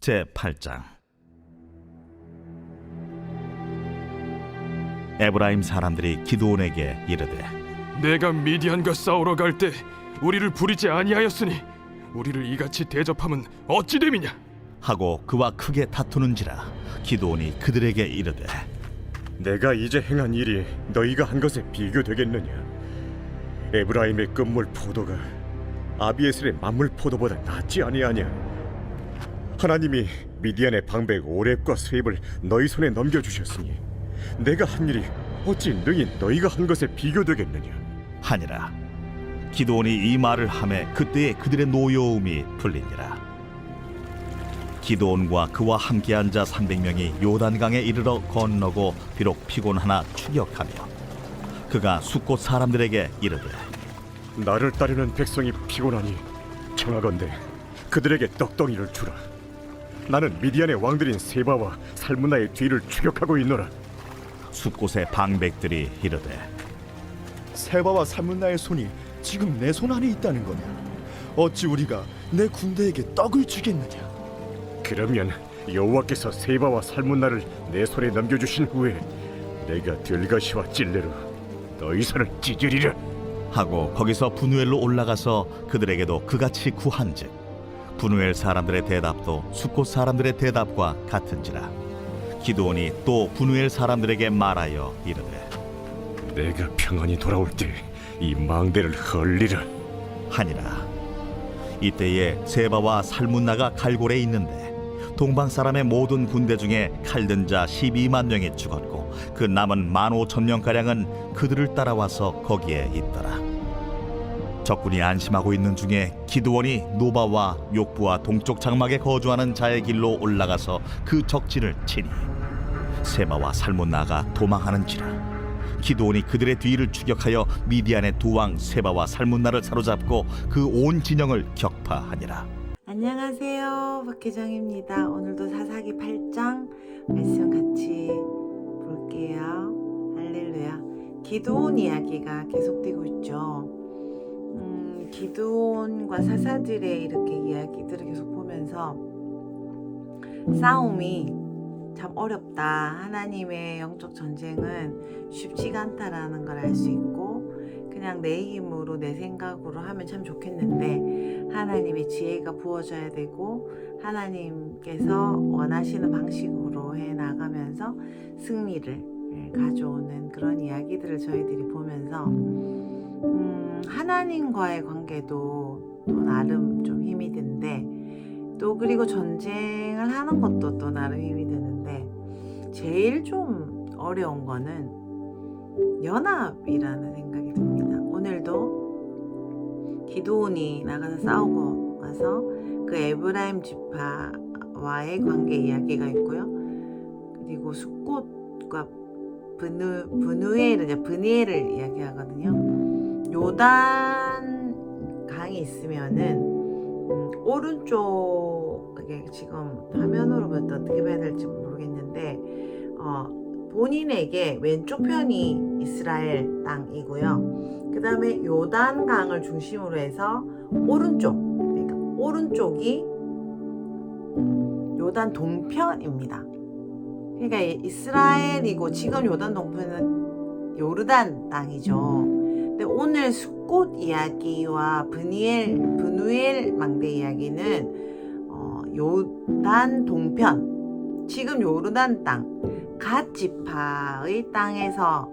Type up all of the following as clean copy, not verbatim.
제8장. 에브라임 사람들이 기드온에게 이르되, 내가 미디안과 싸우러 갈 때 우리를 부리지 아니하였으니 우리를 이같이 대접함은 어찌 됨이냐? 하고 그와 크게 다투는지라. 기드온이 그들에게 이르되, 내가 이제 행한 일이 너희가 한 것에 비교되겠느냐? 에브라임의 끝물 포도가 아비에셀의 만물 포도보다 낫지 아니하냐? 하나님이 미디안의 방백 오렙과 스웹을 너희 손에 넘겨주셨으니 내가 한 일이 어찌 능히 너희가 한 것에 비교되겠느냐? 하니라. 기드온이 이 말을 하매 그때에 그들의 노여움이 풀리니라. 기드온과 그와 함께한 자 300명이 요단강에 이르러 건너고 비록 피곤하나 추격하며 그가 숫곳 사람들에게 이르되, 나를 따르는 백성이 피곤하니 청하건대 그들에게 떡덩이를 주라. 나는 미디안의 왕들인 세바와 살문나의 뒤를 추격하고 있노라. 숫곳의 방백들이 이르되, 세바와 살문나의 손이 지금 내 손 안에 있다는 거냐? 어찌 우리가 내 군대에게 떡을 주겠느냐? 그러면 여호와께서 세바와 살문나를 내 손에 넘겨주신 후에 내가 들가시와 찔레로 너희 손을 찢으리라. 하고 거기서 분우엘로 올라가서 그들에게도 그같이 구한즉 분우엘 사람들의 대답도 숫곳 사람들의 대답과 같은지라. 기드온이 또 분우엘 사람들에게 말하여 이르되, 내가 평안히 돌아올 때 이 망대를 헐리라 하니라. 이때에 세바와 살문나가 갈골에 있는데 동방 사람의 모든 군대 중에 칼든 자 12만 명이 죽었고 그 남은 15,000명가량은 그들을 따라와서 거기에 있더라. 적군이 안심하고 있는 중에 기드온이 노바와 욕부와 동쪽 장막에 거주하는 자의 길로 올라가서 그 적진을 치니 세바와 살문나가 도망하는지라. 기드온이 그들의 뒤를 추격하여 미디안의 두 왕 세바와 살문나를 사로잡고 그 온 진영을 격파하니라. 안녕하세요, 박혜정입니다. 오늘도 사사기 8장 말씀 같이 볼게요. 할렐루야. 기드온 이야기가 계속되고 있죠. 기드온과 사사들의 이렇게 이야기들을 계속 보면서 싸움이 참 어렵다. 하나님의 영적 전쟁은 쉽지가 않다라는 걸 알 수 있고 그냥 내 힘으로 내 생각으로 하면 참 좋겠는데 하나님의 지혜가 부어져야 되고 하나님께서 원하시는 방식으로 해나가면서 승리를 가져오는 그런 이야기들을 저희들이 보면서 하나님과의 관계도 또 나름 좀 힘이 든데 또 그리고 전쟁을 하는 것도 또 나름 힘이 드는데 제일 좀 어려운 거는 연합이라는 생각이 듭니다. 오늘도 기드온이 나가서 싸우고 와서 그 에브라임 지파와의 관계 이야기가 있고요. 그리고 숫곳과 브니엘을 이야기하거든요. 요단 강이 있으면은 오른쪽 이게 지금 화면으로 보면 어떻게 봐야 될지 모르겠는데 본인에게 왼쪽 편이 이스라엘 땅이고요. 그 다음에 요단강을 중심으로 해서 오른쪽, 그러니까 오른쪽이 요단 동편입니다. 그러니까 이스라엘이고 지금 요단 동편은 요르단 땅이죠. 근데 오늘 숫곳 이야기와 브누엘 망대 이야기는 요단 동편, 지금 요르단 땅, 갓 지파의 땅에서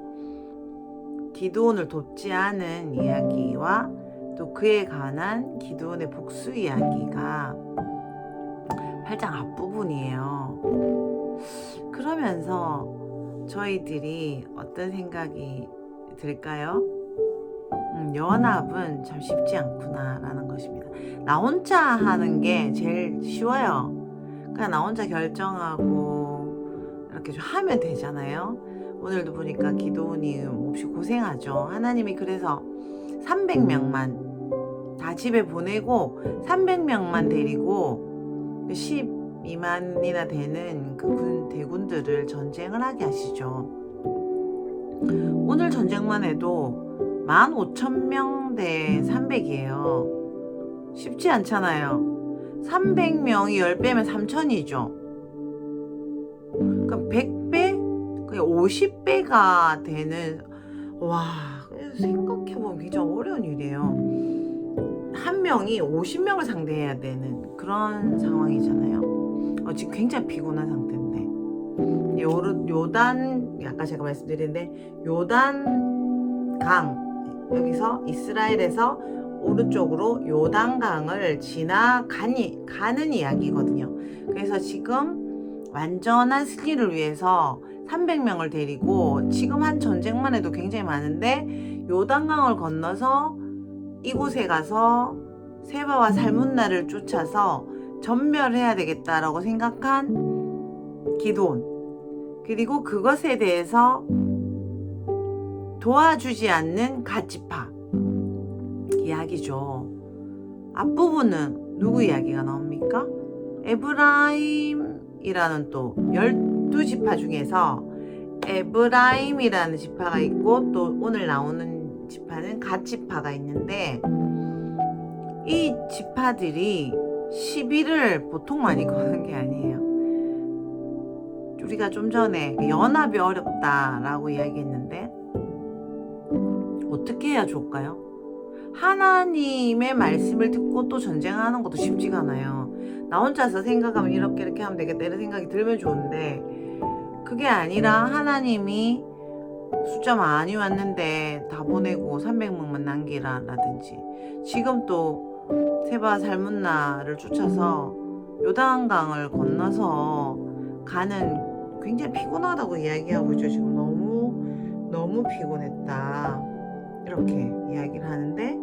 기드온을 돕지 않은 이야기와 또 그에 관한 기드온의 복수 이야기가 8장 앞부분이에요. 그러면서 저희들이 어떤 생각이 들까요? 연합은 참 쉽지 않구나 라는 것입니다. 나 혼자 하는 게 제일 쉬워요. 그냥 나 혼자 결정하고 이렇게 좀 하면 되잖아요. 오늘도 보니까 기드온이 몹시 고생하죠. 하나님이 그래서 300명만 다 집에 보내고 300명만 데리고 12만이나 되는 그 대군들을 전쟁을 하게 하시죠. 오늘 전쟁만 해도 15,000명 대 300이에요. 쉽지 않잖아요. 300명이 10배면 3천이죠. 그럼 100배? 그게 50배가 되는, 와, 생각해보면 굉장히 어려운 일이에요. 한 명이 50명을 상대해야 되는 그런 상황이잖아요. 지금 굉장히 피곤한 상태인데. 요단, 아까 제가 말씀드렸는데, 요단 강, 여기서 이스라엘에서 오른쪽으로 요단강을 가는 이야기거든요. 그래서 지금 완전한 승리를 위해서 300명을 데리고 지금 한 전쟁만 해도 굉장히 많은데 요단강을 건너서 이곳에 가서 세바와 살문나를 쫓아서 전멸해야 되겠다라고 생각한 기드온, 그리고 그것에 대해서 도와주지 않는 갓지파 이야기죠. 앞부분은 누구 이야기가 나옵니까? 에브라임이라는 또 12지파 중에서 에브라임이라는 지파가 있고 또 오늘 나오는 지파는 갓지파가 있는데, 이 지파들이 시비를 보통 많이 거는 게 아니에요. 우리가 좀 전에 연합이 어렵다라고 이야기했는데 어떻게 해야 좋을까요? 하나님의 말씀을 듣고 또 전쟁하는 것도 쉽지가 않아요. 나 혼자서 생각하면 이렇게 하면 되겠다 이런 생각이 들면 좋은데, 그게 아니라 하나님이 숫자 많이 왔는데 다 보내고 300명만 남기라라든지, 지금 또 세바 살문나를 쫓아서 요단강을 건너서 가는, 굉장히 피곤하다고 이야기하고 있죠. 지금 너무 피곤했다 이렇게 이야기를 하는데,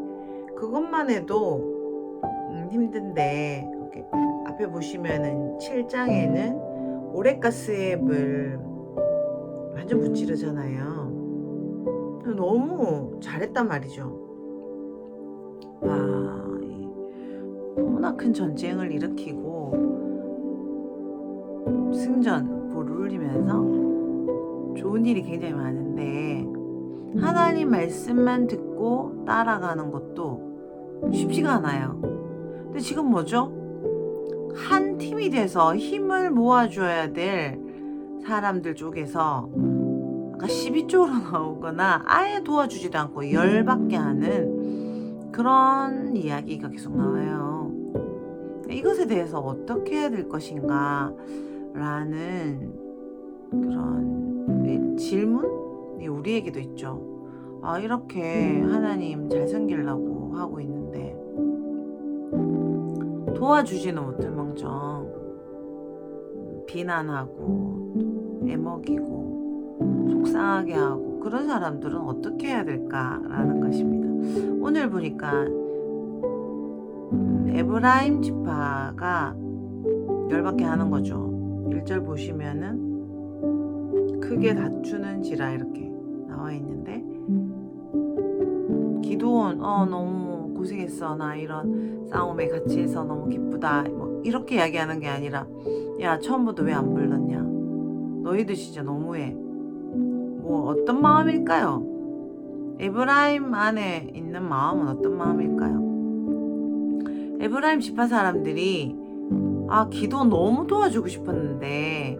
그것만 해도 힘든데, 이렇게 앞에 보시면은 7장에는 오레카스앱을 완전 무찌르잖아요. 너무 잘했단 말이죠. 너무나 큰 전쟁을 일으키고 승전 보를 울리면서 좋은 일이 굉장히 많은데, 하나님 말씀만 듣고 따라가는 것도 쉽지가 않아요. 근데 지금 뭐죠? 한 팀이 돼서 힘을 모아줘야 될 사람들 쪽에서 아까 12쪽으로 나오거나 아예 도와주지도 않고 열받게 하는 그런 이야기가 계속 나와요. 이것에 대해서 어떻게 해야 될 것인가 라는 그런 질문이 우리에게도 있죠. 이렇게 하나님 잘 섬기려고 하고 있는데 도와주지는 못할망정 비난하고 애먹이고 속상하게 하고, 그런 사람들은 어떻게 해야 될까라는 것입니다. 오늘 보니까 에브라임 지파가 열받게 하는 거죠. 1절 보시면은 크게 다투는지라 이렇게 나와 있는데, 기드온 너무 고생했어, 나 이런 싸움에 같이 해서 너무 기쁘다, 뭐 이렇게 이야기하는 게 아니라, 야 처음부터 왜 안 불렀냐, 너희들 진짜 너무해. 뭐 어떤 마음일까요? 에브라임 안에 있는 마음은 어떤 마음일까요? 에브라임 지파 사람들이 기드온 너무 도와주고 싶었는데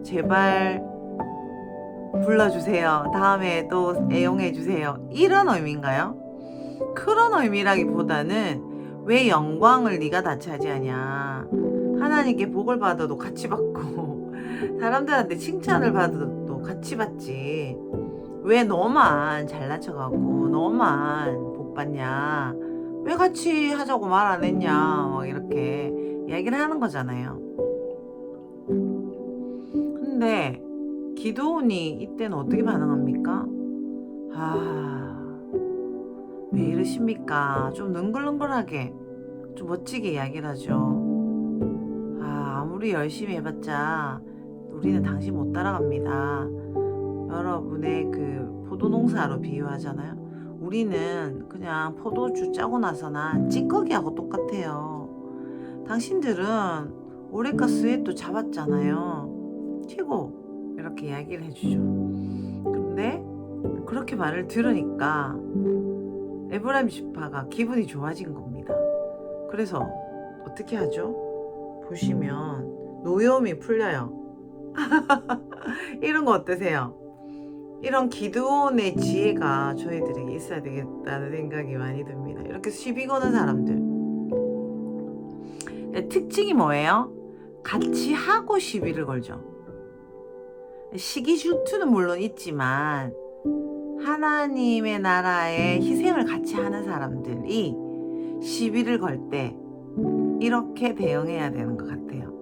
제발 불러주세요, 다음에 또 애용해주세요, 이런 의미인가요? 그런 의미라기보다는 왜 영광을 네가 다 차지하냐, 하나님께 복을 받아도 같이 받고 사람들한테 칭찬을 받아도 같이 받지, 왜 너만 잘난 척하고 너만 복 받냐, 왜 같이 하자고 말 안 했냐, 막 이렇게 이야기를 하는 거잖아요. 근데 기드온이 이때는 어떻게 반응합니까? 왜 이러십니까? 좀 능글능글하게, 좀 멋지게 이야기를 하죠. 아무리 열심히 해봤자 우리는 당신 못 따라갑니다. 여러분의 그 포도 농사로 비유하잖아요. 우리는 그냥 포도주 짜고 나서나 찌꺼기하고 똑같아요. 당신들은 오레카스에 또 잡았잖아요. 최고, 이렇게 이야기를 해주죠. 근데 그렇게 말을 들으니까 에브라임 지파가 기분이 좋아진 겁니다. 그래서 어떻게 하죠? 보시면 노여움이 풀려요. 이런 거 어떠세요? 이런 기드온의 지혜가 저희들에게 있어야 되겠다는 생각이 많이 듭니다. 이렇게 시비 거는 사람들. 특징이 뭐예요? 같이 하고 시비를 걸죠. 시기 질투는 물론 있지만 하나님의 나라에 희생을 같이 하는 사람들이 시비를 걸 때 이렇게 대응해야 되는 것 같아요.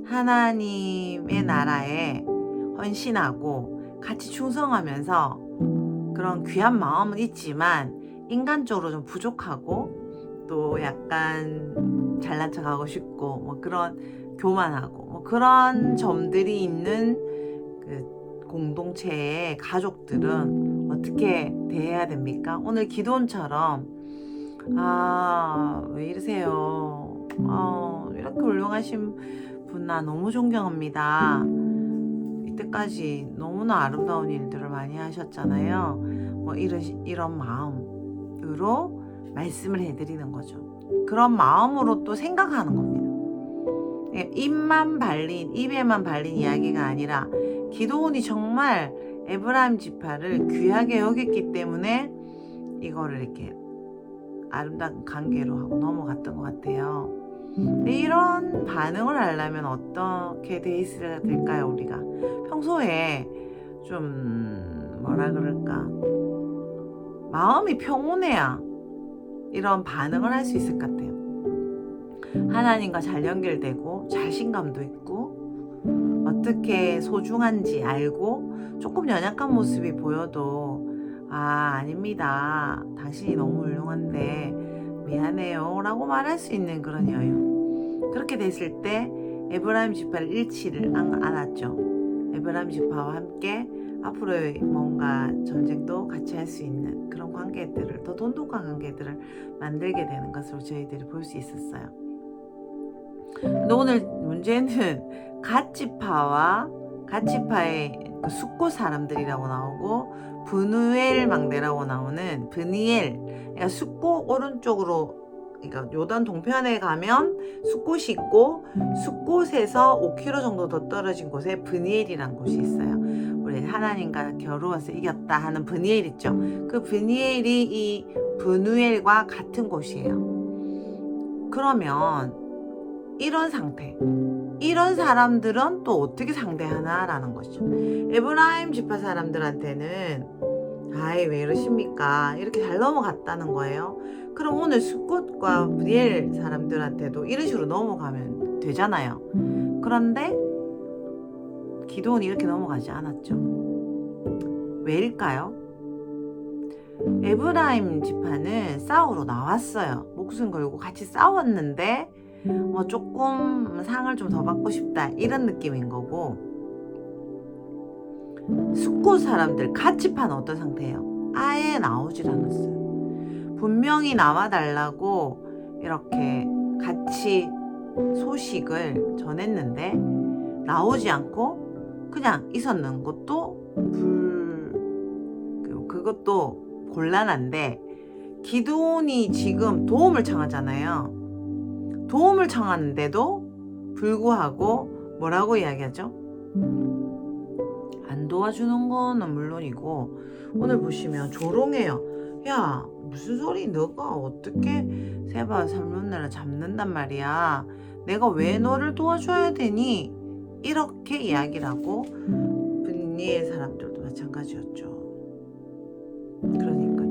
하나님의 나라에 헌신하고 같이 충성하면서 그런 귀한 마음은 있지만 인간적으로 좀 부족하고 또 약간 잘난 척하고 싶고 뭐 그런 교만하고 뭐 그런 점들이 있는 그 공동체의 가족들은 어떻게 대해야 됩니까? 오늘 기도원처럼 왜 이러세요? 이렇게 훌륭하신 분 나 너무 존경합니다. 이때까지 너무나 아름다운 일들을 많이 하셨잖아요. 뭐 이런 마음으로 말씀을 해드리는 거죠. 그런 마음으로 또 생각하는 겁니다. 입에만 발린 이야기가 아니라 기도원이 정말 에브라임 지파를 귀하게 여겼기 때문에 이거를 이렇게 아름다운 관계로 하고 넘어갔던 것 같아요. 근데 이런 반응을 하려면 어떻게 돼 있어야 될까요? 우리가 평소에 좀 뭐라 그럴까, 마음이 평온해야 이런 반응을 할 수 있을 것 같아요. 하나님과 잘 연결되고 자신감도 있고 어떻게 소중한지 알고 조금 연약한 모습이 보여도 아닙니다. 당신이 너무 훌륭한데 미안해요 라고 말할 수 있는 그런 여유. 그렇게 됐을 때 에브라임 지파를 잃지를 않았죠. 에브라임 지파와 함께 앞으로의 뭔가 전쟁도 같이 할 수 있는 그런 관계들을, 더 돈독한 관계들을 만들게 되는 것으로 저희들이 볼 수 있었어요. 근데 오늘 문제는 갓지파의 그 숙고 사람들이라고 나오고 브누엘 망대라고 나오는 브니엘, 그러니까 숙고 오른쪽으로, 그러니까 요단 동편에 가면 숫곳이 있고 숫곳에서 5km 정도 더 떨어진 곳에 브니엘이라는 곳이 있어요. 우리 하나님과 겨루어서 이겼다 하는 브니엘 있죠. 그 브니엘이 이 브누엘과 같은 곳이에요. 그러면 이런 상태, 이런 사람들은 또 어떻게 상대하나라는 것이죠. 에브라임 지파 사람들한테는 왜 이러십니까? 이렇게 잘 넘어갔다는 거예요. 그럼 오늘 숫곳과 브니엘 사람들한테도 이런 식으로 넘어가면 되잖아요. 그런데 기도원이 이렇게 넘어가지 않았죠. 왜일까요? 에브라임 지파는 싸우러 나왔어요. 목숨 걸고 같이 싸웠는데 조금 상을 좀 더 받고 싶다 이런 느낌인 거고, 숫곳 사람들 갓지파는 어떤 상태예요? 아예 나오질 않았어요. 분명히 나와달라고 이렇게 같이 소식을 전했는데 나오지 않고 그냥 있었는 것도 그것도 곤란한데, 기드온이 지금 도움을 청하잖아요. 도움을 청하는데도 불구하고 뭐라고 이야기하죠? 안 도와주는 거는 물론이고 오늘 보시면 조롱해요. 야, 무슨 소리, 너가 어떻게 세바 살문나라 잡는단 말이야. 내가 왜 너를 도와줘야 되니? 이렇게 이야기를 하고, 분니의 사람들도 마찬가지였죠. 그러니까요.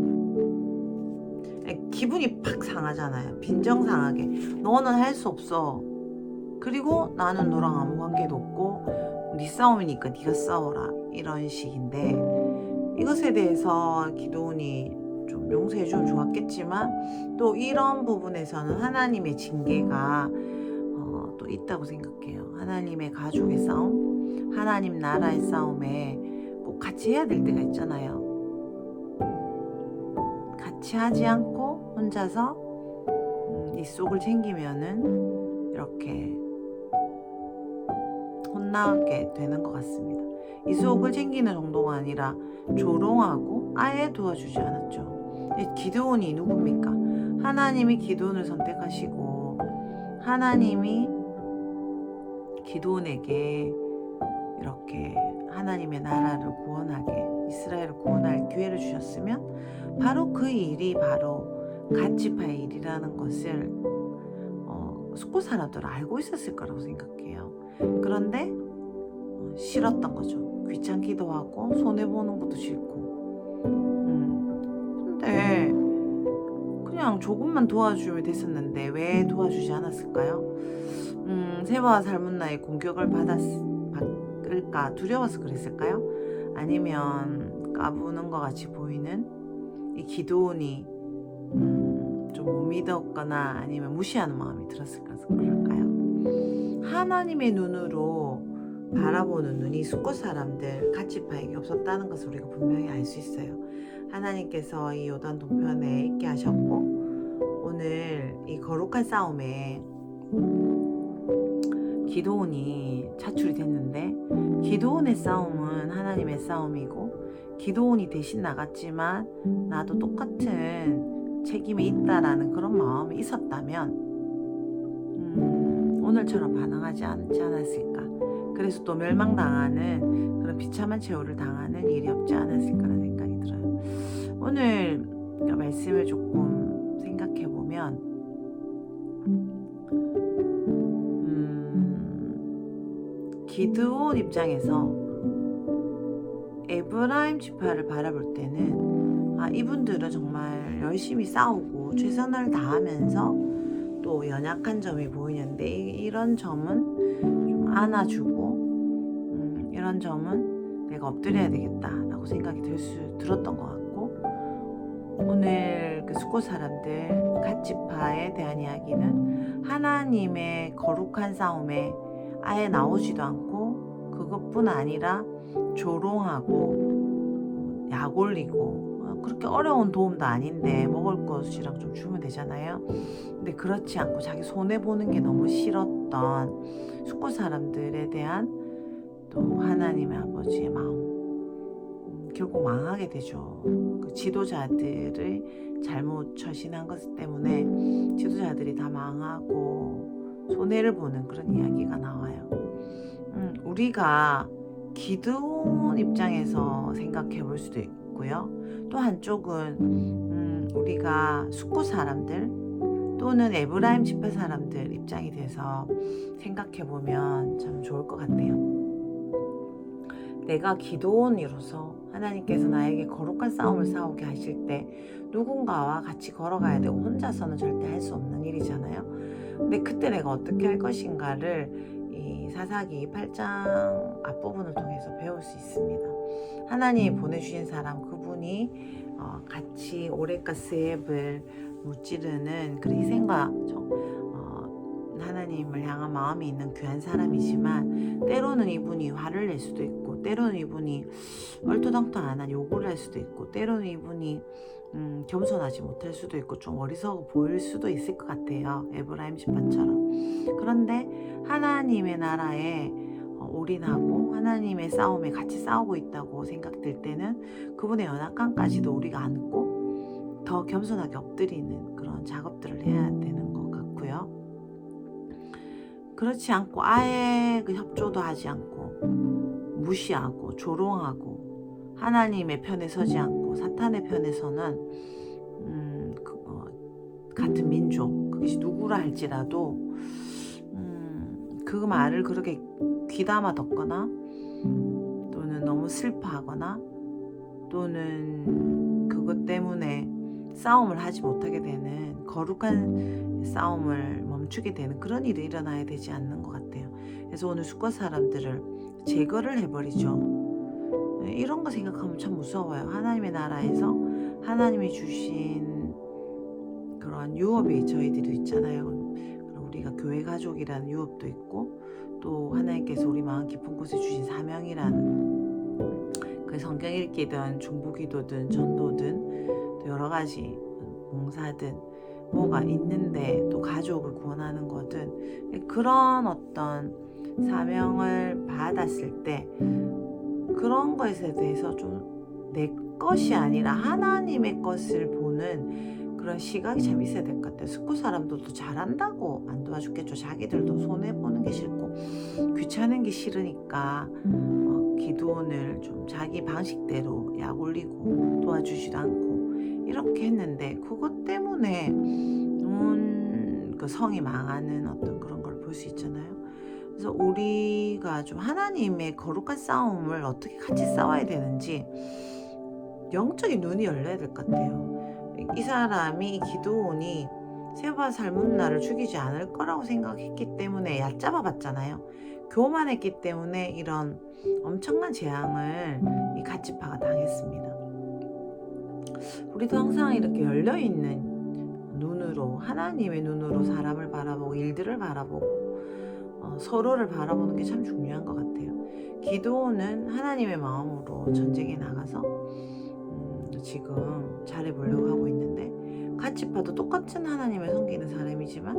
기분이 팍 상하잖아요. 빈정상하게. 너는 할 수 없어. 그리고 나는 너랑 아무 관계도 없고 네 싸움이니까 네가 싸워라. 이런 식인데, 이것에 대해서 기도원이 좀 용서해주면 좋았겠지만 또 이런 부분에서는 하나님의 징계가 또 있다고 생각해요. 하나님의 가족의 싸움, 하나님 나라의 싸움에 꼭 같이 해야 될 때가 있잖아요. 같이 하지 않고 혼자서 이 속을 챙기면은 이렇게 혼나게 되는 것 같습니다. 이 속을 챙기는 정도가 아니라 조롱하고 아예 도와주지 않았죠. 기드온이 누굽니까? 하나님이 기드온을 선택하시고 하나님이 기드온에게 이렇게 하나님의 나라를 구원하게, 이스라엘을 구원할 기회를 주셨으면 바로 그 일이 바로 갓지파의 일이라는 것을 숙고 사람들은 알고 있었을 거라고 생각해요. 그런데 싫었던 거죠. 귀찮기도 하고 손해보는 것도 싫고. 근데 그냥 조금만 도와주면 됐었는데 왜 도와주지 않았을까요? 세바와 살문나의 공격을 받을까 두려워서 그랬을까요? 아니면 까부는 것 같이 보이는 이 기드온이 좀 못 믿었거나 아니면 무시하는 마음이 들었을까 그럴까요? 하나님의 눈으로 바라보는 눈이 숙고 사람들 갓지파에게 없었다는 것을 우리가 분명히 알 수 있어요. 하나님께서 이 요단 동편에 있게 하셨고 오늘 이 거룩한 싸움에 기드온이 차출이 됐는데 기드온의 싸움은 하나님의 싸움이고 기드온이 대신 나갔지만 나도 똑같은 책임이 있다라는 그런 마음이 있었다면 오늘처럼 반응하지 않지 않았을까. 그래서 또 멸망당하는 그런 비참한 최후를 당하는 일이 없지 않았을까라는 생각이 들어요. 오늘 말씀을 조금 생각해보면 기드온 입장에서 에브라임 지파를 바라볼 때는 이분들은 정말 열심히 싸우고 최선을 다하면서 또 연약한 점이 보이는데 이런 점은 좀 안아주고 이런 점은 내가 엎드려야 되겠다라고 생각이 들었던 것 같고 오늘 그 숙고 사람들 갓지파에 대한 이야기는 하나님의 거룩한 싸움에 아예 나오지도 않고 그것뿐 아니라 조롱하고 약 올리고 그렇게 어려운 도움도 아닌데 먹을 것이랑 좀 주면 되잖아요. 근데 그렇지 않고 자기 손해보는 게 너무 싫었던 숙고 사람들에 대한 또 하나님의 아버지의 마음 결국 망하게 되죠. 그 지도자들을 잘못 처신한 것 때문에 지도자들이 다 망하고 손해를 보는 그런 이야기가 나와요. 우리가 기드온 입장에서 생각해 볼 수도 있고요. 또 한쪽은 우리가 숙고 사람들 또는 에브라임 지파 사람들 입장이 돼서 생각해 보면 참 좋을 것 같네요. 내가 기드온으로서 하나님께서 나에게 거룩한 싸움을 싸우게 하실 때 누군가와 같이 걸어가야 되고 혼자서는 절대 할 수 없는 일이잖아요. 근데 그때 내가 어떻게 할 것인가를 이 사사기 8장 앞부분을 통해서 배울 수 있습니다. 하나님이 보내주신 사람 그분이 같이 오레카 스앱을 무찌르는 그 희생과 하나님을 향한 마음이 있는 귀한 사람이지만 때로는 이분이 화를 낼 수도 있고 때로는 이분이 얼토당토안한 요구를 할 수도 있고 때로는 이분이 겸손하지 못할 수도 있고 좀 어리석어 보일 수도 있을 것 같아요. 에브라임 지파처럼. 그런데 하나님의 나라에 올인하고 하나님의 싸움에 같이 싸우고 있다고 생각될 때는 그분의 연약함까지도 우리가 안고 더 겸손하게 엎드리는 그런 작업들을 해야 되는 것 같고요. 그렇지 않고 아예 그 협조도 하지 않고 무시하고 조롱하고 하나님의 편에 서지 않고 사탄의 편에 서는 같은 민족 그것이 누구라 할지라도 그 말을 그렇게 귀담아 듣거나 또는 너무 슬퍼하거나 또는 그것 때문에 싸움을 하지 못하게 되는 거룩한 싸움을 멈추게 되는 그런 일이 일어나야 되지 않는 것 같아요. 그래서 오늘 숙고 사람들을 제거를 해버리죠. 이런 거 생각하면 참 무서워요. 하나님의 나라에서 하나님이 주신 그런 유업이 저희들이 있잖아요. 우리가 교회 가족이라는 유업도 있고 또 하나님께서 우리 마음 깊은 곳에 주신 사명이라는 그 성경 읽기든 중보기도든 전도든 또 여러 가지 봉사든 뭐가 있는데 또 가족을 구원하는 거든 그런 어떤 사명을 받았을 때 그런 것에 대해서 좀 내 것이 아니라 하나님의 것을 보는 그런 그런 시각이 참 있어야 될 것 같아요. 스쿠 사람들도 잘한다고 안 도와주겠죠. 자기들도 손해보는 게 싫고 귀찮은 게 싫으니까 기도원을 좀 자기 방식대로 약 올리고 도와주지도 않고 이렇게 했는데, 그것 때문에 그 성이 망하는 어떤 그런 걸 볼 수 있잖아요. 그래서 우리가 좀 하나님의 거룩한 싸움을 어떻게 같이 싸워야 되는지 영적인 눈이 열려야 될 것 같아요. 이 사람이 기드온이 세바 살문나를 죽이지 않을 거라고 생각했기 때문에 얕잡아 봤잖아요. 교만했기 때문에 이런 엄청난 재앙을 이 갓지파가 당했습니다. 우리도 항상 이렇게 열려있는 눈으로, 하나님의 눈으로 사람을 바라보고 일들을 바라보고 서로를 바라보는 게 참 중요한 것 같아요. 기드온은 하나님의 마음으로 전쟁에 나가서 지금 잘해보려고 하고 있는데, 갓지파도 똑같은 하나님을 섬기는 사람이지만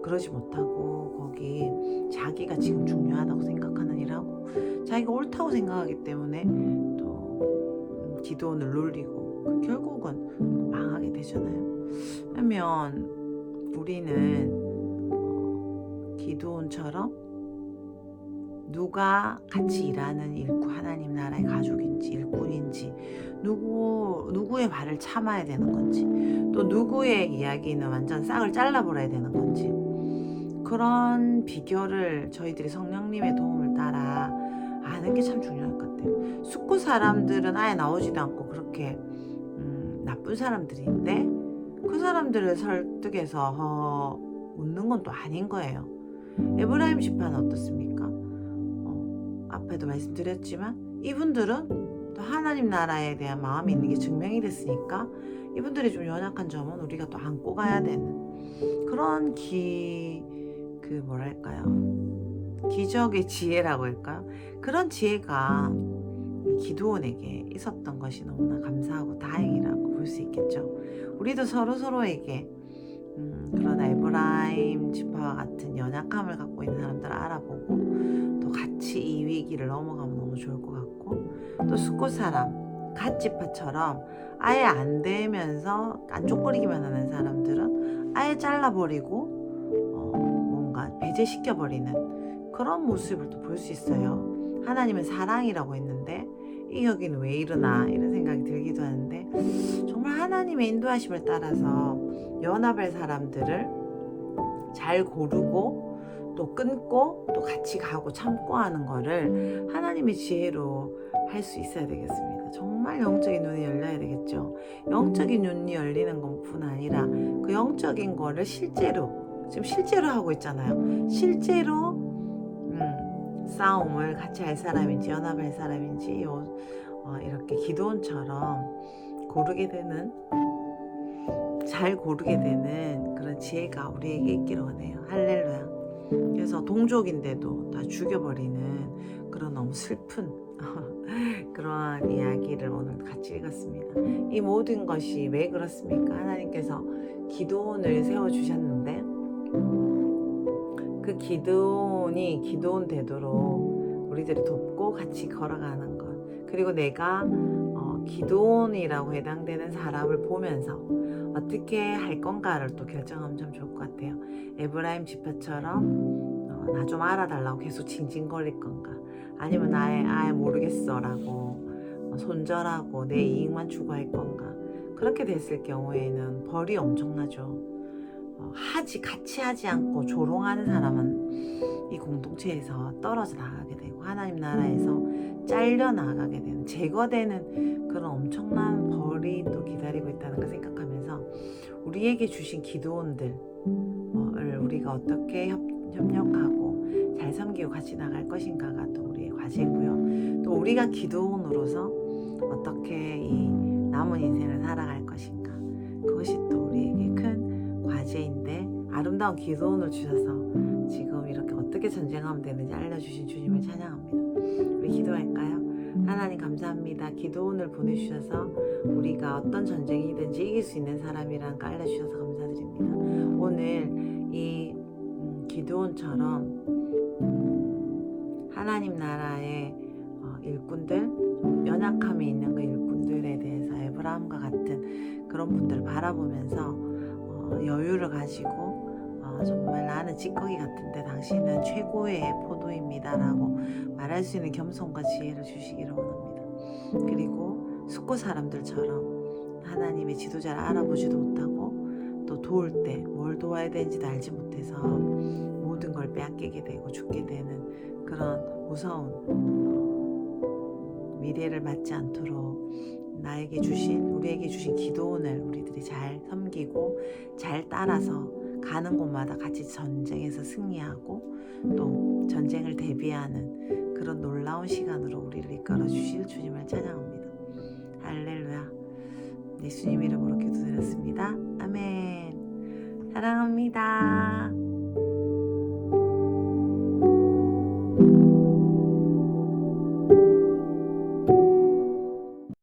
그러지 못하고 거기 자기가 지금 중요하다고 생각하는 일을 하고 자기가 옳다고 생각하기 때문에 또 기드온을 놀리고 결국은 망하게 되잖아요. 그러면 우리는 기드온처럼 누가 같이 일하는 일꾼, 하나님 나라의 가족인지 일꾼인지, 누구의 말을 참아야 되는 건지, 또 누구의 이야기는 완전 싹을 잘라버려야 되는 건지, 그런 비결을 저희들이 성령님의 도움을 따라 아는 게 참 중요할 것 같아요. 숙구 사람들은 아예 나오지도 않고 그렇게 나쁜 사람들인데 그 사람들을 설득해서 웃는 건 또 아닌 거예요. 에브라임 지파는 어떻습니까? 앞에도 말씀드렸지만 이분들은 또 하나님 나라에 대한 마음이 있는 게 증명이 됐으니까 이분들이 좀 연약한 점은 우리가 또 안고 가야 되는 그런 기적의 지혜라고 할까요? 그런 지혜가 기드온에게 있었던 것이 너무나 감사하고 다행이라고 볼 수 있겠죠. 우리도 서로에게 그런 에브라임 지파와 같은 연약함을 갖고 있는 사람들을 알아보고 또 같이 이 위기를 넘어가면 너무 좋을 것 같고, 또 숙고 사람 갓지파처럼 아예 안 되면서 깐족거리기만 하는 사람들은 아예 잘라버리고 뭔가 배제시켜버리는 그런 모습을 또 볼 수 있어요. 하나님은 사랑이라고 했는데 이 여기는 왜 이러나 이런 생각이 들기도 하는데, 정말 하나님의 인도하심을 따라서 연합할 사람들을 잘 고르고 또 끊고 또 같이 가고 참고 하는 거를 하나님의 지혜로 할 수 있어야 되겠습니다. 정말 영적인 눈이 열려야 되겠죠. 영적인 눈이 열리는 것뿐 아니라 그 영적인 거를 지금 실제로 하고 있잖아요. 실제로 싸움을 같이 할 사람인지 연합할 사람인지 이렇게 기드온처럼 잘 고르게 되는 그런 지혜가 우리에게 있기를 원해요. 할렐루야. 그래서 동족인데도 다 죽여버리는 그런 너무 슬픈 그러한 이야기를 오늘 같이 읽었습니다. 이 모든 것이 왜 그렇습니까? 하나님께서 기드온을 세워주셨는데 그 기드온이 기드온 되도록 우리들이 돕고 같이 걸어가는 것, 그리고 내가 기드온이라고 해당되는 사람을 보면서 어떻게 할 건가를 또 결정하면 참 좋을 것 같아요. 에브라임 지파처럼 나 좀 알아달라고 계속 징징거릴 건가, 아니면 아예 모르겠어 라고 손절하고 내 이익만 추구할 건가. 그렇게 됐을 경우에는 벌이 엄청나죠. 같이 하지 않고 조롱하는 사람은 이 공동체에서 떨어져 나가게 되고 하나님 나라에서 잘려 나가게 되는, 제거되는 그런 엄청난 벌이 또 기다리고 있다는 걸 생각하면서 우리에게 주신 기드온들을 우리가 어떻게 협력하고 잘 섬기고 같이 나갈 것인가가 또 우리의 과제고요. 또 우리가 기드온으로서 어떻게 이 남은 인생을 살아갈 것인가, 그것이 또 우리에게 큰 과제인데, 아름다운 기드온을 주셔서 지금 이렇게 어떻게 전쟁하면 되는지 알려주신 주님을 찬양합니다. 우리 기도할까요? 하나님 감사합니다. 기드온을 보내주셔서 우리가 어떤 전쟁이든지 이길 수 있는 사람이라는 걸 알려주셔서 감사드립니다. 오늘 이 기드온처럼 하나님 나라의 일꾼들, 연약함이 있는 그 일꾼들에 대해서 에브라임과 같은 그런 분들을 바라보면서 여유를 가지고 정말 나는 찌꺼기 같은데 당신은 최고의 포도입니다라고 말할 수 있는 겸손과 지혜를 주시기를 원합니다. 그리고 숙고 사람들처럼 하나님의 지도자를 알아보지도 못하고 또 도울 때 뭘 도와야 되는지도 알지 못해서 모든 걸 빼앗기게 되고 죽게 되는 그런 무서운 미래를 맞지 않도록 우리에게 주신 기도원을 우리들이 잘 섬기고 잘 따라서 가는 곳마다 같이 전쟁에서 승리하고 또 전쟁을 대비하는 그런 놀라운 시간으로 우리를 이끌어 주실 주님을 찬양합니다. 할렐루야. 예수님 이름으로 기도드렸습니다. 아멘. 사랑합니다.